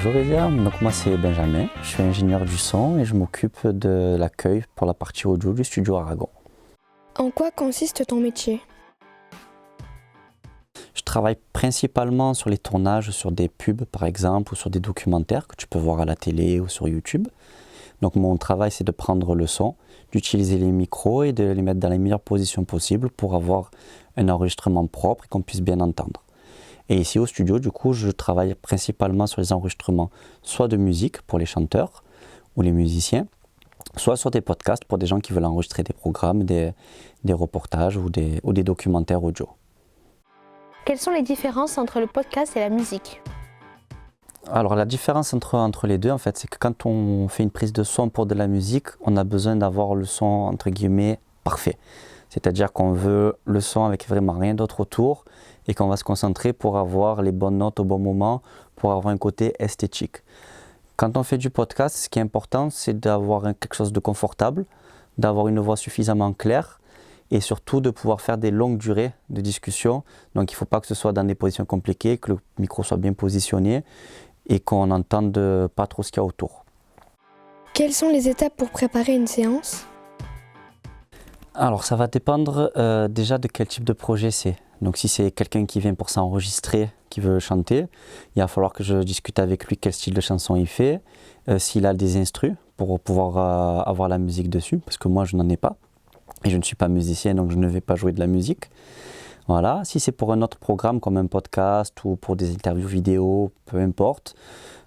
Bonjour Elia, donc moi c'est Benjamin, je suis ingénieur du son et je m'occupe de l'accueil pour la partie audio du studio Aragon. En quoi consiste ton métier ? Je travaille principalement sur les tournages, sur des pubs par exemple, ou sur des documentaires que tu peux voir à la télé ou sur YouTube. Donc mon travail c'est de prendre le son, d'utiliser les micros et de les mettre dans les meilleures positions possibles pour avoir un enregistrement propre et qu'on puisse bien entendre. Et ici au studio, du coup, je travaille principalement sur les enregistrements, soit de musique pour les chanteurs ou les musiciens, soit sur des podcasts pour des gens qui veulent enregistrer des programmes, des reportages ou des documentaires audio. Quelles sont les différences entre le podcast et la musique ? Alors la différence entre les deux, en fait, c'est que quand on fait une prise de son pour de la musique, on a besoin d'avoir le son, entre guillemets, parfait. C'est-à-dire qu'on veut le son avec vraiment rien d'autre autour et qu'on va se concentrer pour avoir les bonnes notes au bon moment, pour avoir un côté esthétique. Quand on fait du podcast, ce qui est important, c'est d'avoir quelque chose de confortable, d'avoir une voix suffisamment claire et surtout de pouvoir faire des longues durées de discussion. Donc il ne faut pas que ce soit dans des positions compliquées, que le micro soit bien positionné et qu'on n'entende pas trop ce qu'il y a autour. Quelles sont les étapes pour préparer une séance ? Alors ça va dépendre déjà de quel type de projet c'est. Donc si c'est quelqu'un qui vient pour s'enregistrer, qui veut chanter, il va falloir que je discute avec lui quel style de chanson il fait, s'il a des instrus pour pouvoir avoir la musique dessus, parce que moi je n'en ai pas. Et je ne suis pas musicien, donc je ne vais pas jouer de la musique. Voilà. Si c'est pour un autre programme comme un podcast ou pour des interviews vidéo, peu importe,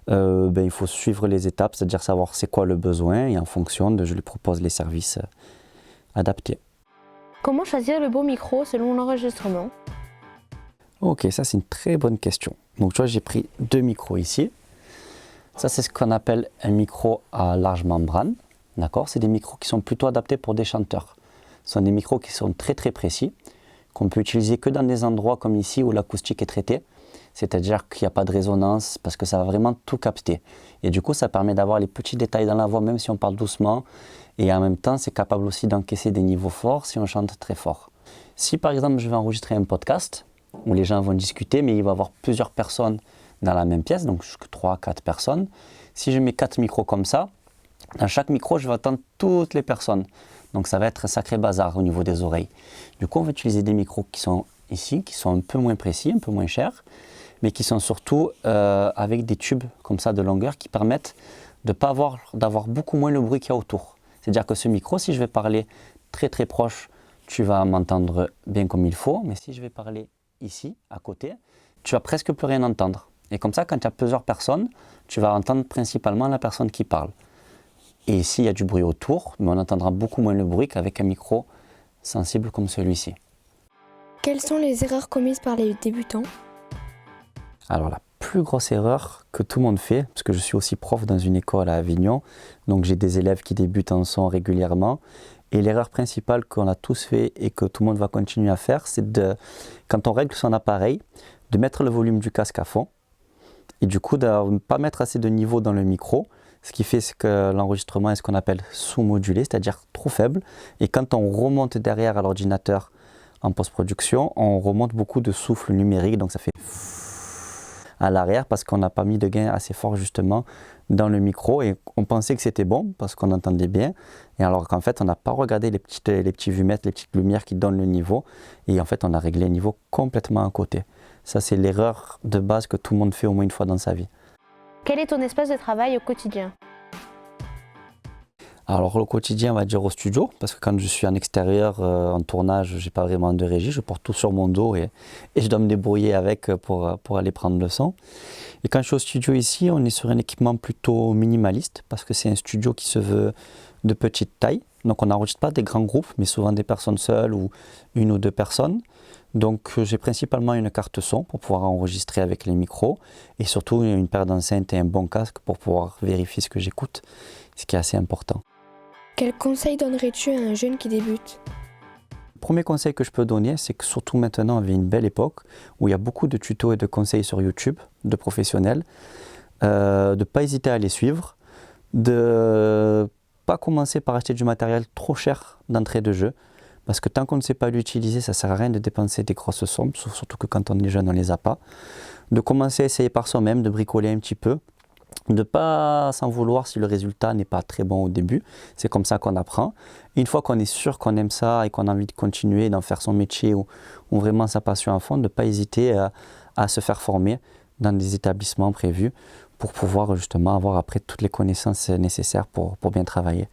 il faut suivre les étapes, c'est-à-dire savoir c'est quoi le besoin et en fonction je lui propose les services adaptés. Comment choisir le bon micro selon l'enregistrement ? Ok, ça c'est une très bonne question. Donc tu vois, j'ai pris 2 micros ici. Ça c'est ce qu'on appelle un micro à large membrane. D'accord ? C'est des micros qui sont plutôt adaptés pour des chanteurs. Ce sont des micros qui sont très très précis, qu'on peut utiliser que dans des endroits comme ici où l'acoustique est traitée. C'est-à-dire qu'il n'y a pas de résonance parce que ça va vraiment tout capter. Et du coup, ça permet d'avoir les petits détails dans la voix, même si on parle doucement. Et en même temps, c'est capable aussi d'encaisser des niveaux forts si on chante très fort. Si par exemple, je vais enregistrer un podcast où les gens vont discuter, mais il va y avoir plusieurs personnes dans la même pièce, donc jusqu'à 3-4 personnes. Si je mets 4 micros comme ça, dans chaque micro, je vais entendre toutes les personnes. Donc ça va être un sacré bazar au niveau des oreilles. Du coup, on va utiliser des micros qui sont ici, qui sont un peu moins précis, un peu moins chers, mais qui sont surtout avec des tubes comme ça de longueur qui permettent d'avoir beaucoup moins le bruit qu'il y a autour. C'est-à-dire que ce micro, si je vais parler très très proche, tu vas m'entendre bien comme il faut, mais si je vais parler ici, à côté, tu vas presque plus rien entendre. Et comme ça, quand il y a plusieurs personnes, tu vas entendre principalement la personne qui parle. Et ici, il y a du bruit autour, mais on entendra beaucoup moins le bruit qu'avec un micro sensible comme celui-ci. Quelles sont les erreurs commises par les débutants ? Alors la plus grosse erreur que tout le monde fait, parce que je suis aussi prof dans une école à Avignon, donc j'ai des élèves qui débutent en son régulièrement, et l'erreur principale qu'on a tous fait et que tout le monde va continuer à faire, c'est quand on règle son appareil, de mettre le volume du casque à fond, et du coup de ne pas mettre assez de niveau dans le micro, ce qui fait que l'enregistrement est ce qu'on appelle sous-modulé, c'est-à-dire trop faible, et quand on remonte derrière à l'ordinateur en post-production, on remonte beaucoup de souffle numérique, donc ça fait à l'arrière parce qu'on n'a pas mis de gain assez fort justement dans le micro et on pensait que c'était bon parce qu'on entendait bien et alors qu'en fait on n'a pas regardé les petits vumètres, les petites lumières qui donnent le niveau et en fait on a réglé le niveau complètement à côté. Ça c'est l'erreur de base que tout le monde fait au moins une fois dans sa vie. Quel est ton espace de travail au quotidien ? Alors le quotidien on va dire au studio parce que quand je suis en extérieur en tournage j'ai pas vraiment de régie, je porte tout sur mon dos et je dois me débrouiller avec pour aller prendre le son. Et quand je suis au studio ici on est sur un équipement plutôt minimaliste parce que c'est un studio qui se veut de petite taille. Donc on n'enregistre pas des grands groupes mais souvent des personnes seules ou 1 ou 2 personnes. Donc j'ai principalement une carte son pour pouvoir enregistrer avec les micros et surtout une paire d'enceintes et un bon casque pour pouvoir vérifier ce que j'écoute, ce qui est assez important. Quel conseil donnerais-tu à un jeune qui débute ? Le premier conseil que je peux donner, c'est que surtout maintenant, on vit une belle époque où il y a beaucoup de tutos et de conseils sur YouTube, de professionnels, de ne pas hésiter à les suivre, de ne pas commencer par acheter du matériel trop cher d'entrée de jeu, parce que tant qu'on ne sait pas l'utiliser, ça ne sert à rien de dépenser des grosses sommes, surtout que quand on est jeune, on ne les a pas. De commencer à essayer par soi-même, de bricoler un petit peu, de ne pas s'en vouloir si le résultat n'est pas très bon au début. C'est comme ça qu'on apprend. Et une fois qu'on est sûr qu'on aime ça et qu'on a envie de continuer, d'en faire son métier ou vraiment sa passion à fond, de ne pas hésiter à se faire former dans des établissements prévus pour pouvoir justement avoir après toutes les connaissances nécessaires pour bien travailler.